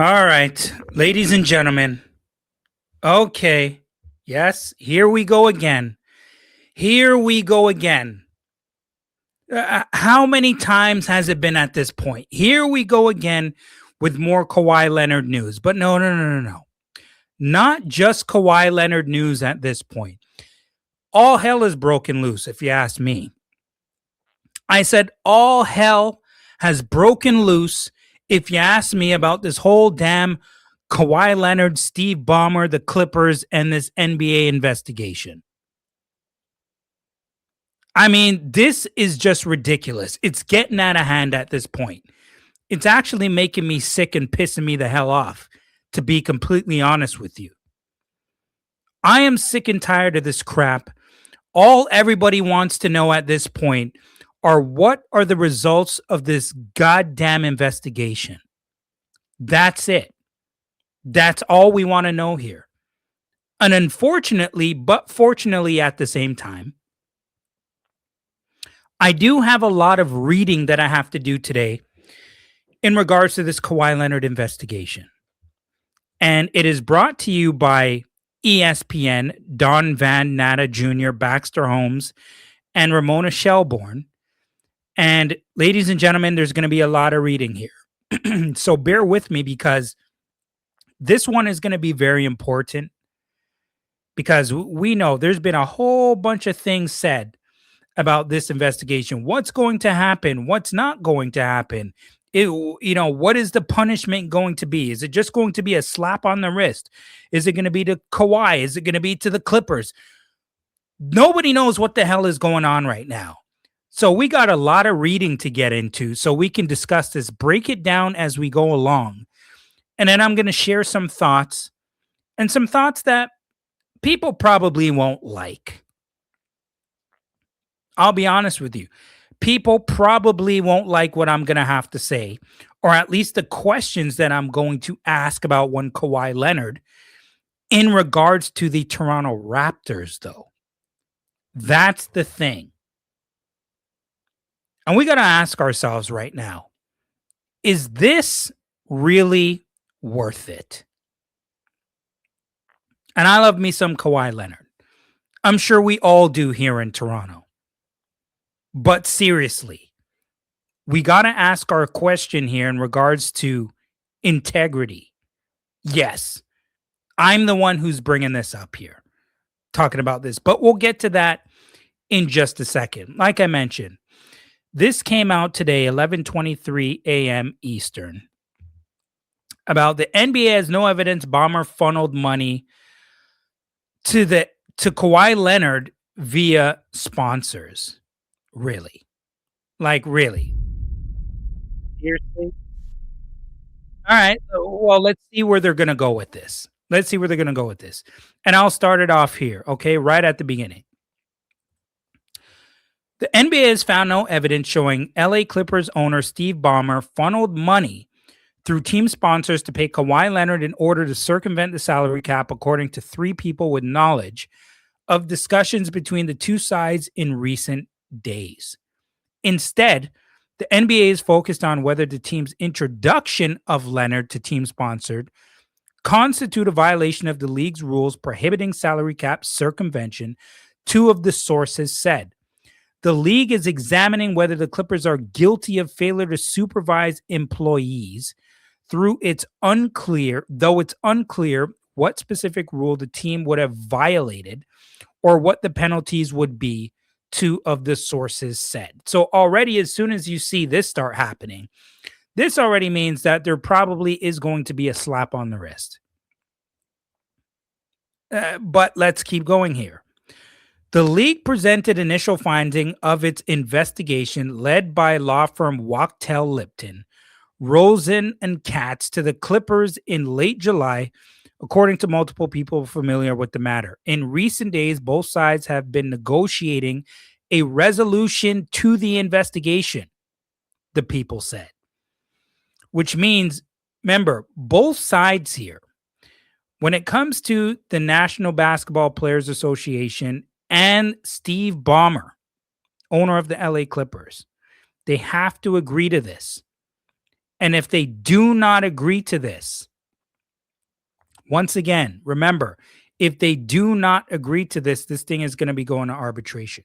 All right, ladies and gentlemen. Okay. Yes, here we go again. Here we go again. How many times has it been at this point? Here we go again with more Kawhi Leonard news. But no, no, no, no, no. Not just Kawhi Leonard news at this point. All hell is broken loose, if you ask me. I said all hell has broken loose, if you ask me, about this whole damn Kawhi Leonard, Steve Ballmer, the Clippers, and this NBA investigation. I mean, this is just ridiculous. It's getting out of hand at this point. It's actually making me sick and pissing me the hell off, to be completely honest with you. I am sick and tired of this crap. All everybody wants to know at this point are what are the results of this goddamn investigation. That's it. That's all we want to know here. And unfortunately, but fortunately at the same time, I do have a lot of reading that I have to do today in regards to this Kawhi Leonard investigation. And it is brought to you by ESPN, Don Van Natta Jr., Baxter Holmes, and Ramona Shelbourne. And ladies and gentlemen, there's going to be a lot of reading here. So bear with me, because this one is going to be very important, because we know there's been a whole bunch of things said about this investigation. What's going to happen? What's not going to happen? What is the punishment going to be? Is it just going to be a slap on the wrist? Is it going to be to Kawhi? Is it going to be to the Clippers? Nobody knows what the hell is going on right now. So we got a lot of reading to get into so we can discuss this, break it down as we go along. And then I'm going to share some thoughts, and some thoughts that people probably won't like. I'll be honest with you. People probably won't like what I'm going to have to say, or at least the questions that I'm going to ask about one Kawhi Leonard in regards to the Toronto Raptors, though. That's the thing. And we got to ask ourselves right now, is this really worth it? And I love me some Kawhi Leonard. I'm sure we all do here in Toronto. But seriously, we got to ask our question here in regards to integrity. Yes, I'm the one who's bringing this up here, talking about this, but we'll get to that in just a second. Like I mentioned, this came out today, 11:23 a.m. Eastern, about the NBA has no evidence Ballmer funneled money to Kawhi Leonard via sponsors. Really? Like, really? Seriously? All right. Well, let's see where they're going to go with this. Let's see where they're going to go with this. And I'll start it off here, okay? Right at the beginning. The NBA has found no evidence showing LA Clippers owner Steve Ballmer funneled money through team sponsors to pay Kawhi Leonard in order to circumvent the salary cap, according to three people with knowledge of discussions between the two sides in recent days. Instead, the NBA is focused on whether the team's introduction of Leonard to team sponsored constitute a violation of the league's rules prohibiting salary cap circumvention, two of the sources said. The league is examining whether the Clippers are guilty of failure to supervise employees, though it's unclear what specific rule the team would have violated or what the penalties would be, two of the sources said. So already, as soon as you see this start happening, this already means that there probably is going to be a slap on the wrist. But let's keep going here. The league presented initial finding of its investigation led by law firm Wachtell Lipton, Rosen and Katz to the Clippers in late July, according to multiple people familiar with the matter. In recent days, both sides have been negotiating a resolution to the investigation, the people said. Which means, remember, both sides here, when it comes to the National Basketball Players Association and Steve Ballmer, owner of the LA Clippers, they have to agree to this. And if they do not agree to this, once again, remember, if they do not agree to this, this thing is going to be going to arbitration.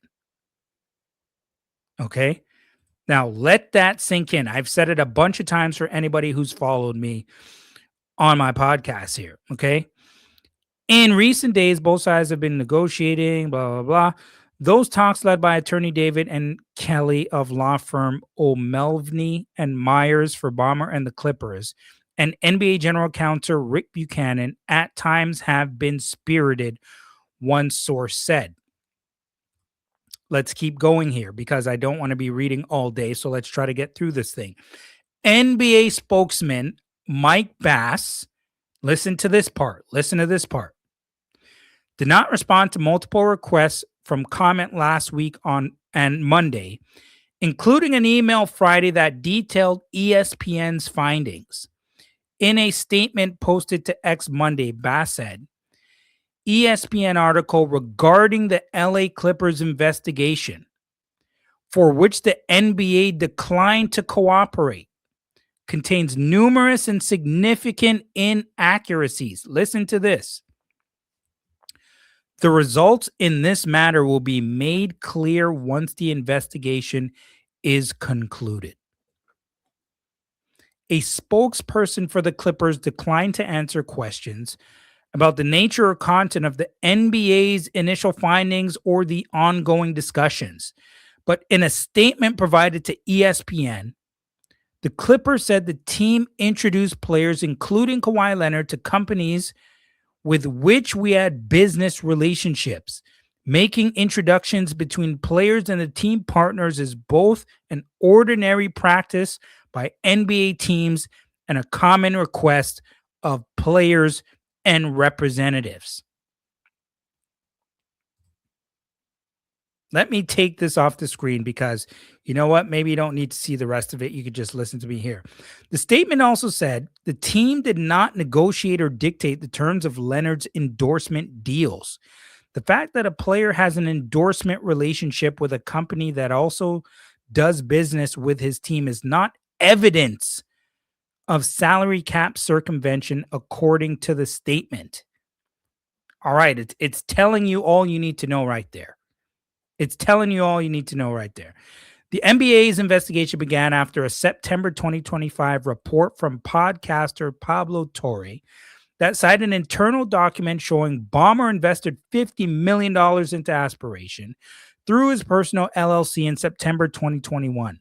Okay. Now let that sink in. I've said it a bunch of times for anybody who's followed me on my podcast here. Okay. In recent days, both sides have been negotiating, blah, blah, blah. Those talks led by attorney David and Kelly of law firm O'Melveny and Myers for Ballmer and the Clippers and NBA general counsel Rick Buchanan at times have been spirited, one source said. Let's keep going here because I don't want to be reading all day. So let's try to get through this thing. NBA spokesman Mike Bass, listen to this part. Listen to this part. Did not respond to multiple requests from comment last week on and Monday, including an email Friday that detailed ESPN's findings. In a statement posted to X Monday, Bass said, ESPN article regarding the LA Clippers investigation, for which the NBA declined to cooperate, contains numerous and significant inaccuracies. Listen to this. The results in this matter will be made clear once the investigation is concluded. A spokesperson for the Clippers declined to answer questions about the nature or content of the NBA's initial findings or the ongoing discussions. But in a statement provided to ESPN, the Clippers said the team introduced players, including Kawhi Leonard, to companies with which we had business relationships. Making introductions between players and the team partners is both an ordinary practice by NBA teams and a common request of players and representatives. Let me take this off the screen because you know what? Maybe you don't need to see the rest of it. You could just listen to me here. The statement also said the team did not negotiate or dictate the terms of Leonard's endorsement deals. The fact that a player has an endorsement relationship with a company that also does business with his team is not evidence of salary cap circumvention, according to the statement. All right, it's telling you all you need to know right there. It's telling you all you need to know right there. The NBA's investigation began after a September 2025 report from podcaster Pablo Torres that cited an internal document showing Ballmer invested $50 million into Aspiration through his personal LLC in September 2021.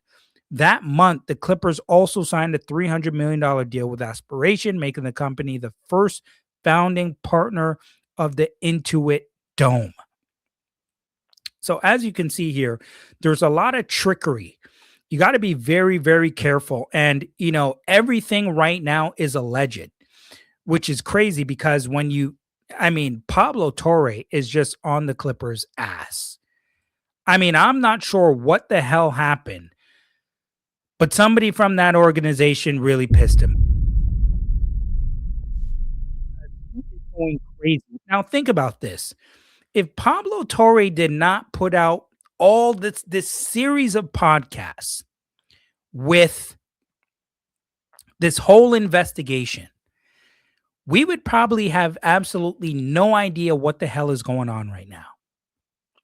That month, the Clippers also signed a $300 million deal with Aspiration, making the company the first founding partner of the Intuit Dome. So as you can see here, there's a lot of trickery. You got to be very, very careful. And, you know, everything right now is alleged, which is crazy because Pablo Torres is just on the Clippers' ass. I mean, I'm not sure what the hell happened, but somebody from that organization really pissed him. He's going crazy. Now think about this. If Pablo Torre did not put out all this series of podcasts with this whole investigation, we would probably have absolutely no idea what the hell is going on right now.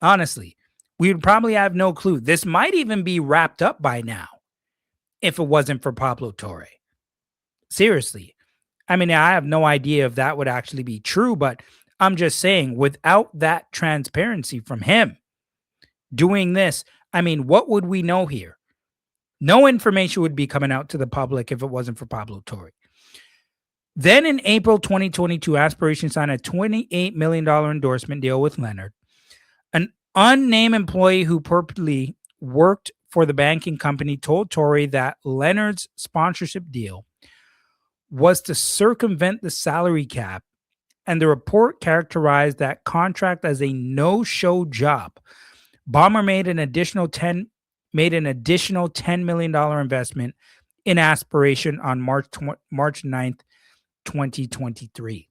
Honestly, we would probably have no clue. This might even be wrapped up by now if it wasn't for Pablo Torre. Seriously. I mean, I have no idea if that would actually be true, but I'm just saying, without that transparency from him doing this, I mean, what would we know here? No information would be coming out to the public if it wasn't for Pablo Torre. Then in April 2022, Aspiration signed a $28 million endorsement deal with Leonard. An unnamed employee who purportedly worked for the banking company told Torre that Leonard's sponsorship deal was to circumvent the salary cap, and the report characterized that contract as a no-show job. Ballmer made an additional $10 million investment in Aspiration on March 9th, 2023.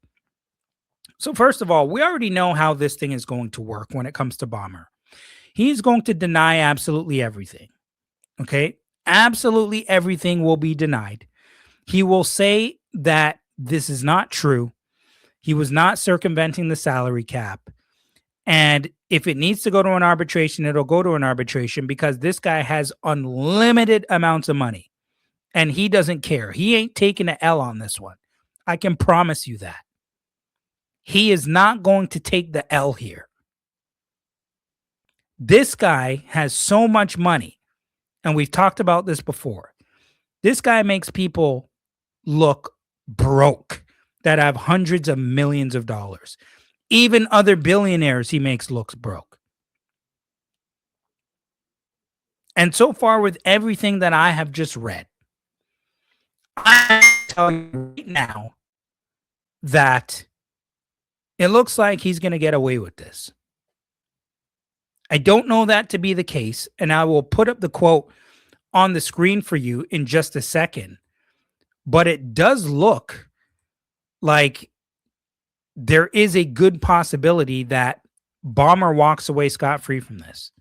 So first of all, we already know how this thing is going to work when it comes to Ballmer. He's going to deny absolutely everything. Okay? Absolutely everything will be denied. He will say that this is not true. He was not circumventing the salary cap. And if it needs to go to an arbitration, it'll go to an arbitration because this guy has unlimited amounts of money and he doesn't care. He ain't taking an L on this one. I can promise you that. He is not going to take the L here. This guy has so much money, and we've talked about this before. This guy makes people look broke that have hundreds of millions of dollars. Even other billionaires he makes looks broke. And so far with everything that I have just read, I tell you right now that it looks like he's going to get away with this. I don't know that to be the case, and I will put up the quote on the screen for you in just a second. But it does look like there is a good possibility that Ballmer walks away scot-free from this.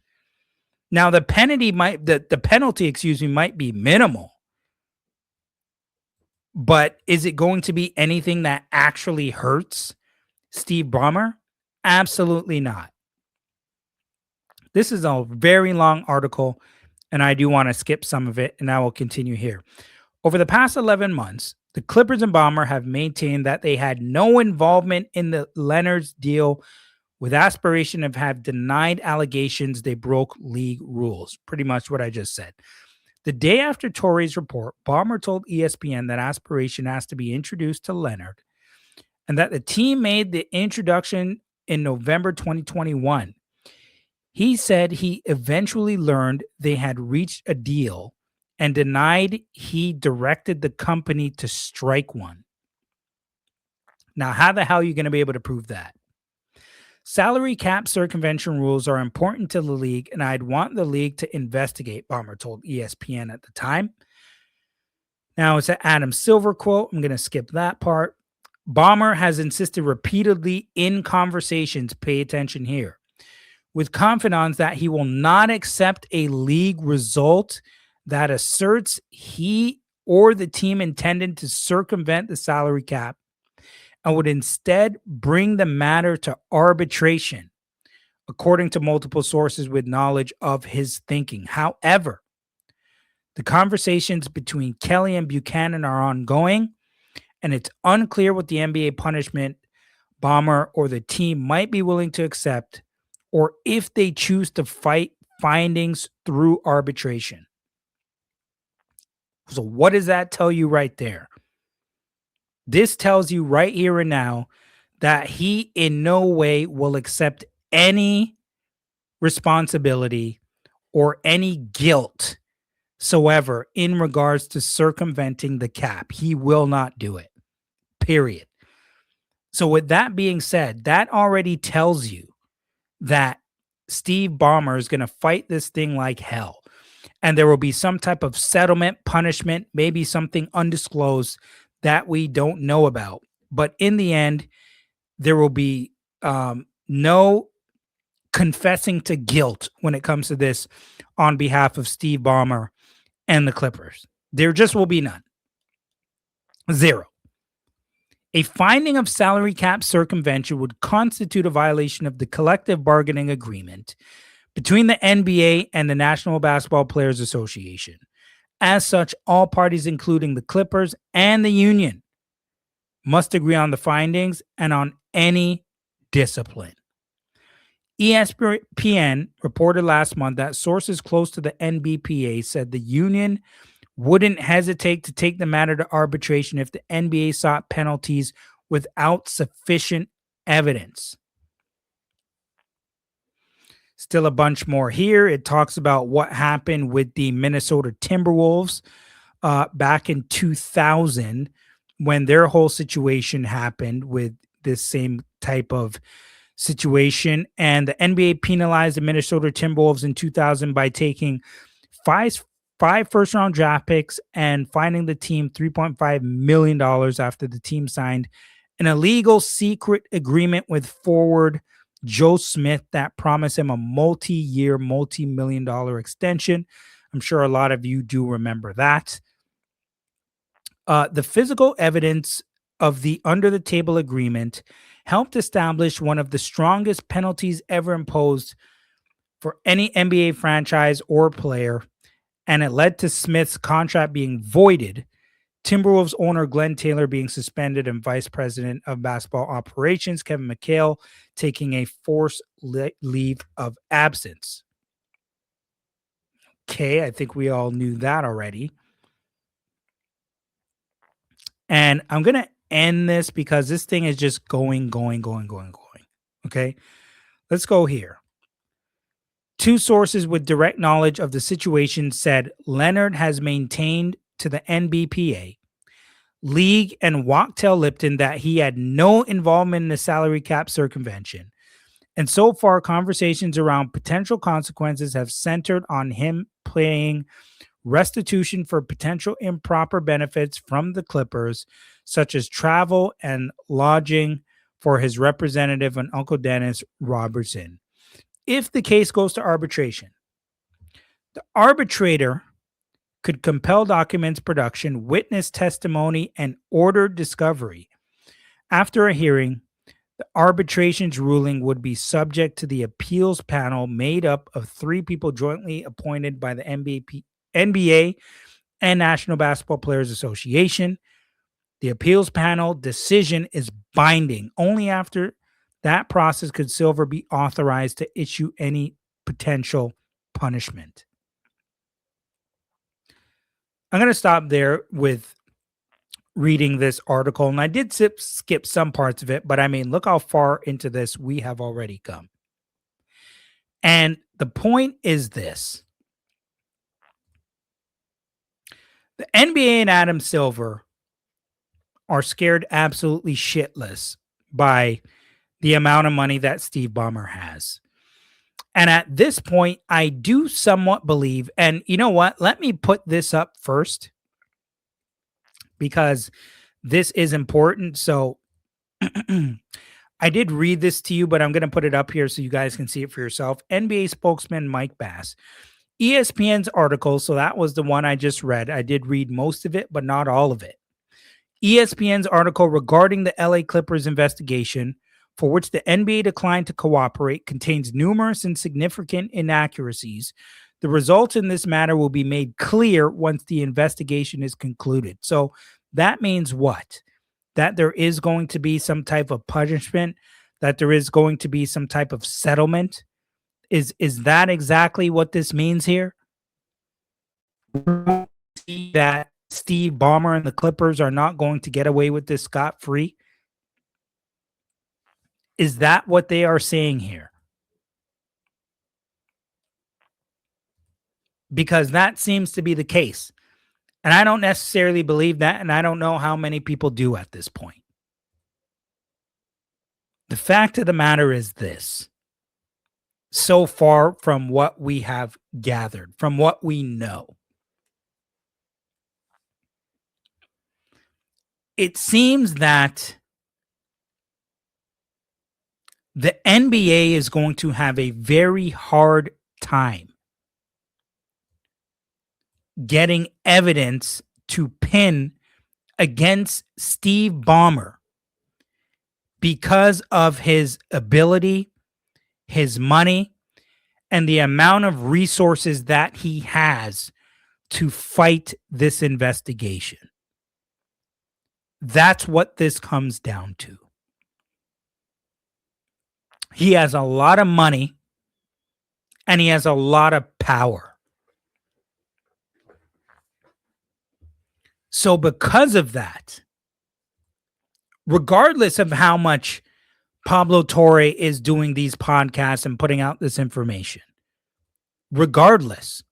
Now, the penalty might be minimal. But is it going to be anything that actually hurts Steve Ballmer? Absolutely not. This is a very long article, and I do want to skip some of it, and I will continue here. Over the past 11 months, the Clippers and Ballmer have maintained that they had no involvement in the Leonard's deal, with aspiration of have denied allegations they broke league rules. Pretty much what I just said. The day after Torres' report, Ballmer told ESPN that aspiration has to be introduced to Leonard and that the team made the introduction in November 2021. He said he eventually learned they had reached a deal and denied he directed the company to strike one. Now, how the hell are you going to be able to prove that? Salary cap circumvention rules are important to the league, and I'd want the league to investigate, Ballmer told ESPN at the time. Now, it's an Adam Silver quote. I'm going to skip that part. Ballmer has insisted repeatedly in conversations, pay attention here, with confidants that he will not accept a league result that asserts he or the team intended to circumvent the salary cap and would instead bring the matter to arbitration, according to multiple sources with knowledge of his thinking. However, the conversations between Kelly and Buchanan are ongoing, and it's unclear what the NBA punishment Ballmer or the team might be willing to accept, or if they choose to fight findings through arbitration. So what does that tell you right there? This tells you right here and now that he in no way will accept any responsibility or any guilt soever in regards to circumventing the cap. He will not do it, period. So with that being said, that already tells you that Steve Ballmer is going to fight this thing like hell. And there will be some type of settlement, punishment, maybe something undisclosed that we don't know about. But in the end, there will be no confessing to guilt when it comes to this on behalf of Steve Ballmer and the Clippers. There just will be none. Zero. A finding of salary cap circumvention would constitute a violation of the collective bargaining agreement between the NBA and the National Basketball Players Association. As such, all parties, including the Clippers and the union, must agree on the findings and on any discipline. ESPN reported last month that sources close to the NBPA said the union wouldn't hesitate to take the matter to arbitration if the NBA sought penalties without sufficient evidence. Still a bunch more here. It talks about what happened with the Minnesota Timberwolves back in 2000 when their whole situation happened with this same type of situation. And the NBA penalized the Minnesota Timberwolves in 2000 by taking five first-round draft picks and fining the team $3.5 million after the team signed an illegal secret agreement with forward Joe Smith that promised him a multi-year, multi-million-dollar extension. I'm sure a lot of you do remember that. The physical evidence of the under the table agreement helped establish one of the strongest penalties ever imposed for any NBA franchise or player, and it led to Smith's contract being voided, Timberwolves owner Glenn Taylor being suspended, and Vice President of Basketball Operations Kevin McHale taking a forced leave of absence. Okay, I think we all knew that already. And I'm going to end this because this thing is just going. Okay, let's go here. Two sources with direct knowledge of the situation said Leonard has maintained to the NBPA, league, and Wachtell Lipton that he had no involvement in the salary cap circumvention. And so far, conversations around potential consequences have centered on him paying restitution for potential improper benefits from the Clippers, such as travel and lodging for his representative and Uncle Dennis Robertson. If the case goes to arbitration, the arbitrator could compel documents production, witness testimony, and order discovery. After a hearing, the arbitration's ruling would be subject to the appeals panel made up of 3 people jointly appointed by the NBA and National Basketball Players Association. The appeals panel decision is binding. Only after that process could Silver be authorized to issue any potential punishment. I'm going to stop there with reading this article, and I did skip some parts of it, but I mean, look how far into this we have already come. And the point is this: the NBA and Adam Silver are scared absolutely shitless by the amount of money that Steve Ballmer has. And at this point, I do somewhat believe, and you know what? Let me put this up first, because this is important. So I did read this to you, but I'm going to put it up here so you guys can see it for yourself. NBA spokesman Mike Bass. ESPN's article, so that was the one I just read. I did read most of it, but not all of it. ESPN's article regarding the LA Clippers investigation, for which the NBA declined to cooperate, contains numerous and significant inaccuracies. The results in this matter will be made clear once the investigation is concluded. So that means what? That there is going to be some type of punishment, that there is going to be some type of settlement. Is that exactly what this means here? That Steve Ballmer and the Clippers are not going to get away with this scot-free? Is that what they are saying here? Because that seems to be the case. And I don't necessarily believe that, and I don't know how many people do at this point. The fact of the matter is this: so far from what we have gathered, from what we know, it seems that the NBA is going to have a very hard time getting evidence to pin against Steve Ballmer because of his ability, his money, and the amount of resources that he has to fight this investigation. That's what this comes down to. He has a lot of money and he has a lot of power. So because of that, regardless of how much Pablo Torres is doing these podcasts and putting out this information, regardless,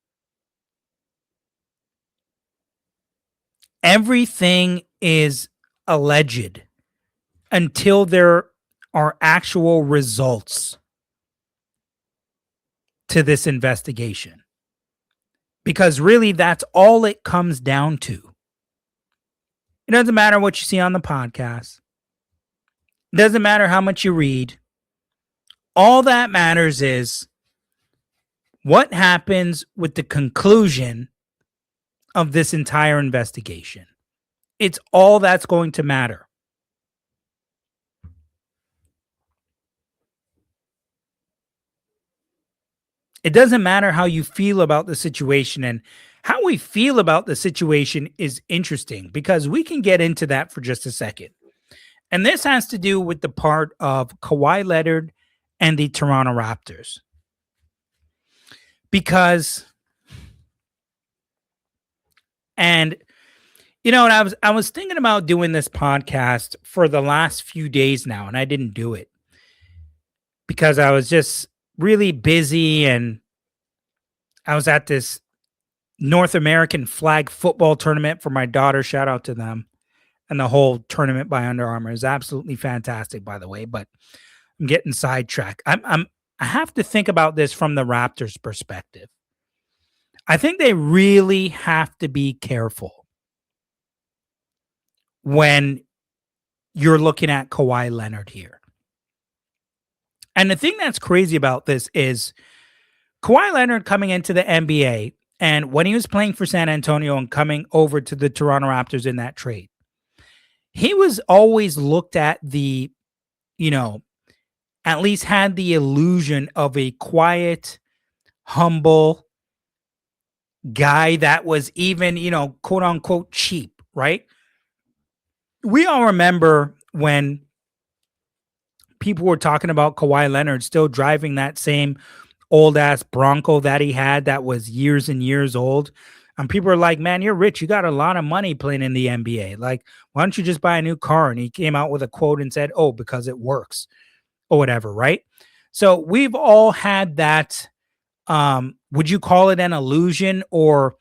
everything is alleged until there are actual results to this investigation. Because really, that's all it comes down to. It doesn't matter what you see on the podcast. It doesn't matter how much you read. All that matters is what happens with the conclusion of this entire investigation. It's all that's going to matter. It doesn't matter how you feel about the situation, and how we feel about the situation is interesting because we can get into that for just a second. And this has to do with the part of Kawhi Leonard and the Toronto Raptors. Because, and you know, and I was thinking about doing this podcast for the last few days now, and I didn't do it because I was just really busy, and I was at this North American flag football tournament for my daughter. Shout out to them. And the whole tournament by Under Armour is absolutely fantastic, by the way. But I'm getting sidetracked. I have to think about this from the Raptors' perspective. I think they really have to be careful when you're looking at Kawhi Leonard here. And the thing that's crazy about this is Kawhi Leonard coming into the NBA, and when he was playing for San Antonio and coming over to the Toronto Raptors in that trade, he was always looked at the, you know, at least had the illusion of a quiet, humble guy that was even, quote unquote cheap, right? We all remember when people were talking about Kawhi Leonard still driving that same old ass Bronco that he had that was years and years old. And people are like, man, you're rich. You got a lot of money playing in the NBA. Like, why don't you just buy a new car? And he came out with a quote and said, oh, because it works or whatever, right? So we've all had that. Would you call it an illusion? Or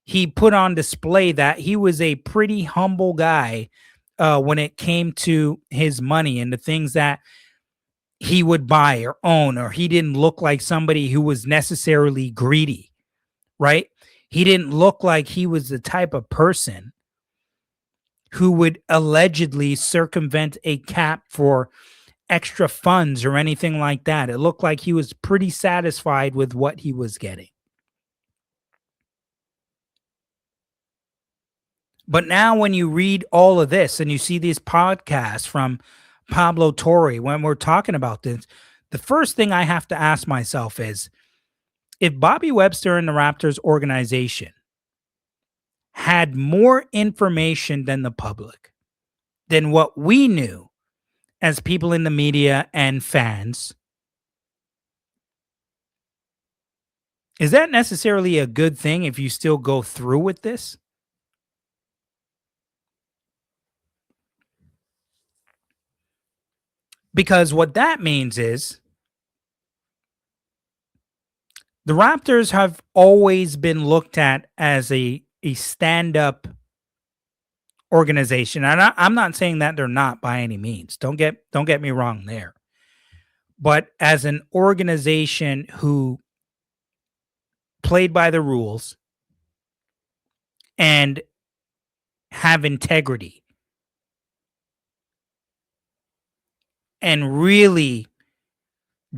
he put on display that he was a pretty humble guy when it came to his money and the things that he would buy or own, or he didn't look like somebody who was necessarily greedy, right? He didn't look like he was the type of person who would allegedly circumvent a cap for extra funds or anything like that. It looked like he was pretty satisfied with what he was getting. But now when you read all of this and you see these podcasts from Pablo Torres, when we're talking about this, the first thing I have to ask myself is, if Bobby Webster and the Raptors organization had more information than the public, than what we knew as people in the media and fans, is that necessarily a good thing if you still go through with this? Because what that means is the Raptors have always been looked at as a stand-up organization. And I'm not saying that they're not by any means. Don't get me wrong there. But as an organization who played by the rules and have integrity and really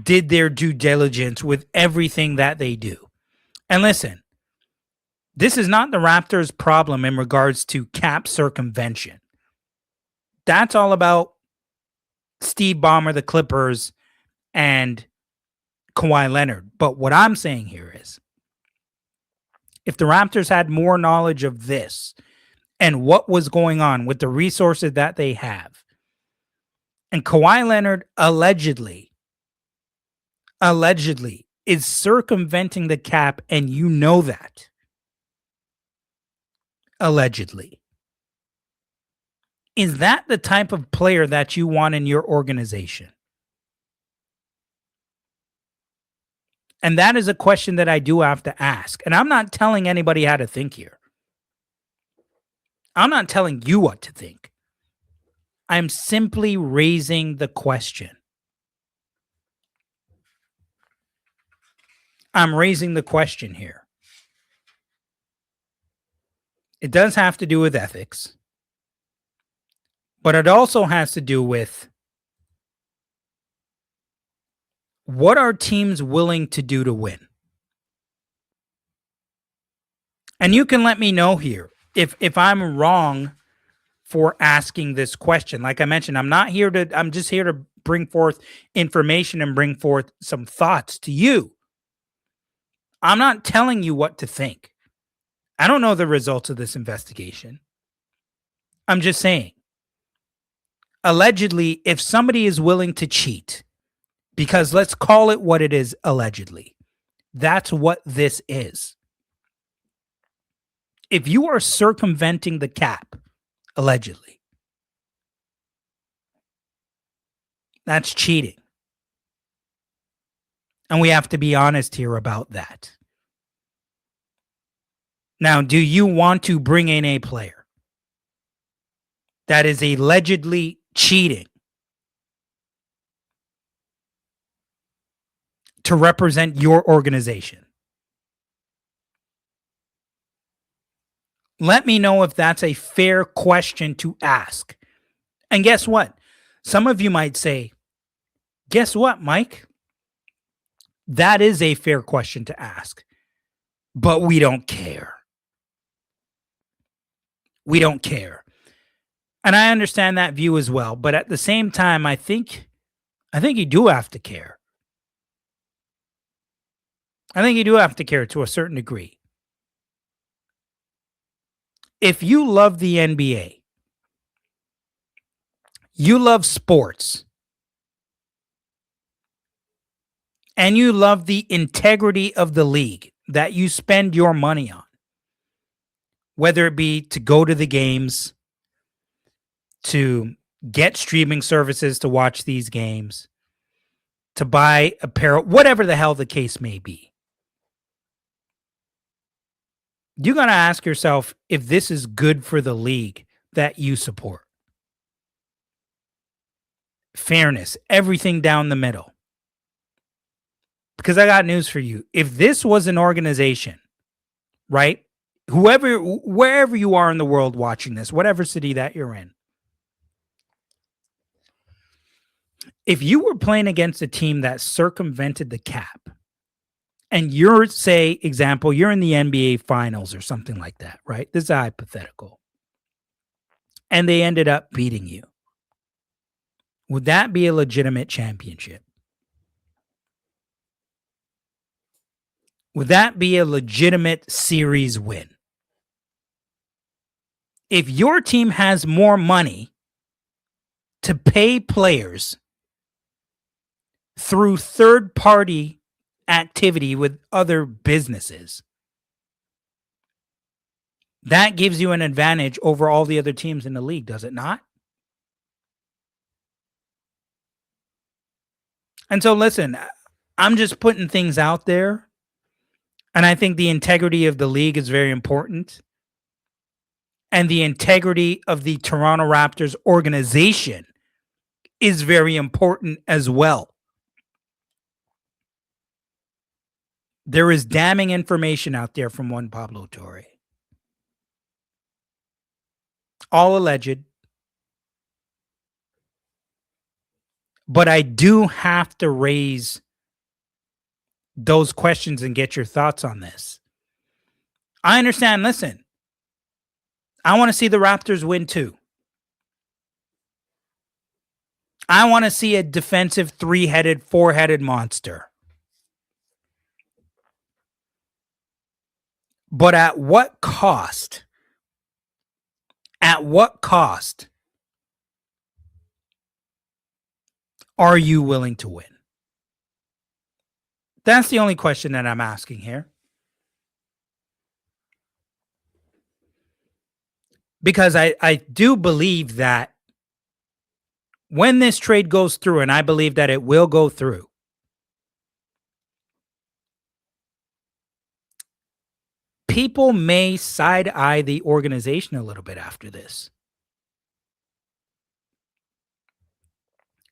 did their due diligence with everything that they do. And listen, this is not the Raptors' problem in regards to cap circumvention. That's all about Steve Ballmer, the Clippers, and Kawhi Leonard. But what I'm saying here is, if the Raptors had more knowledge of this and what was going on with the resources that they have, and Kawhi Leonard allegedly is circumventing the cap, and you know that. Allegedly. Is that the type of player that you want in your organization? And that is a question that I do have to ask. And I'm not telling anybody how to think here. I'm not telling you what to think. I'm simply raising the question. I'm raising the question here. It does have to do with ethics, but it also has to do with what are teams willing to do to win. And you can let me know here if I'm wrong for asking this question. Like I mentioned, I'm just here to bring forth information and bring forth some thoughts to you. I'm not telling you what to think. I don't know the results of this investigation. I'm just saying, allegedly, if somebody is willing to cheat, because let's call it what it is, allegedly, that's what this is. If you are circumventing the cap, allegedly, that's cheating. And we have to be honest here about that. Now, do you want to bring in a player that is allegedly cheating to represent your organization? Let me know if that's a fair question to ask. And guess what? Some of you might say, guess what, Mike? That is a fair question to ask, but we don't care. We don't care. And I understand that view as well. But at the same time, I think you do have to care. I think you do have to care to a certain degree. If you love the NBA, you love sports, and you love the integrity of the league that you spend your money on, whether it be to go to the games, to get streaming services to watch these games, to buy apparel, whatever the hell the case may be, you got to ask yourself if this is good for the league that you support. Fairness, everything down the middle. Because I got news for you. If this was an organization, right? Wherever you are in the world watching this, whatever city that you're in, if you were playing against a team that circumvented the cap, and you're, say, example, you're in the NBA finals or something like that, right? This is a hypothetical. And they ended up beating you. Would that be a legitimate championship? Would that be a legitimate series win? If your team has more money to pay players through third-party activity with other businesses, that gives you an advantage over all the other teams in the league, does it not? And so listen, I'm just putting things out there, and I think the integrity of the league is very important, and the integrity of the Toronto Raptors organization is very important as well. There is damning information out there from one Pablo Torres. All alleged. But I do have to raise those questions and get your thoughts on this. I understand. Listen, I want to see the Raptors win too. I want to see a defensive three-headed, four-headed monster. But at what cost? At what cost are you willing to win? That's the only question that I'm asking here. Because I do believe that when this trade goes through, and I believe that it will go through, people may side-eye the organization a little bit after this.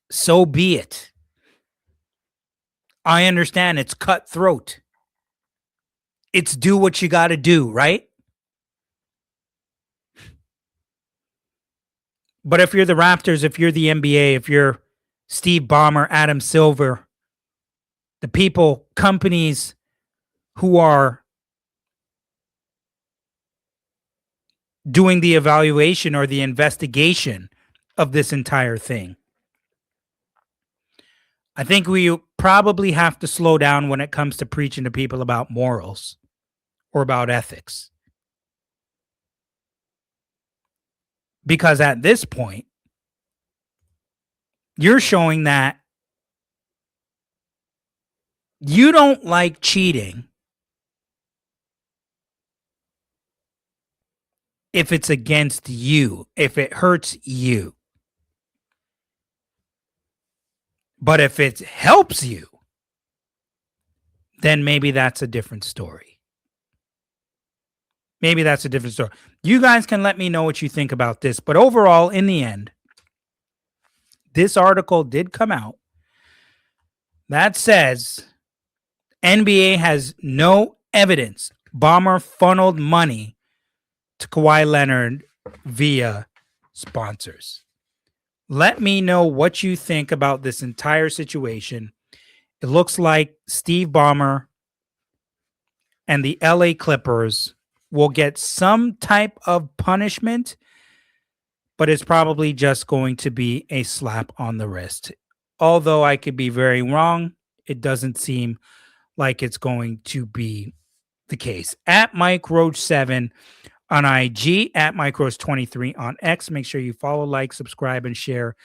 So be it. I understand it's cutthroat. It's do what you got to do, right? But if you're the Raptors, if you're the NBA, if you're Steve Ballmer, Adam Silver, the people, companies who are doing the evaluation or the investigation of this entire thing. I think we probably have to slow down when it comes to preaching to people about morals or about ethics. Because at this point, you're showing that you don't like cheating if it's against you, if it hurts you. But if it helps you, then maybe that's a different story. Maybe that's a different story. You guys can let me know what you think about this. But overall, in the end, this article did come out that says NBA has no evidence Ballmer funneled money to Kawhi Leonard via sponsors. Let me know what you think about this entire situation. It looks like Steve Ballmer and the LA Clippers will get some type of punishment, but it's probably just going to be a slap on the wrist. Although I could be very wrong, it doesn't seem like it's going to be the case. At Mike Roach 7 on IG, at Mike Roach 23 on X. Make sure you follow, like, subscribe, and share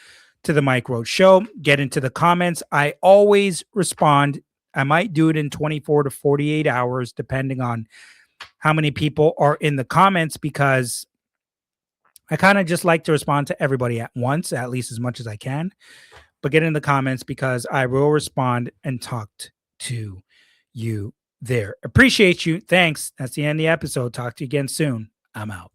to the Mike Roach Show. Get into the comments. I always respond. I might do it in 24 to 48 hours, depending on how many people are in the comments, because I kind of just like to respond to everybody at once, at least as much as I can. But get in the comments because I will respond and talk to you there. Appreciate you. Thanks. That's the end of the episode. Talk to you again soon. I'm out.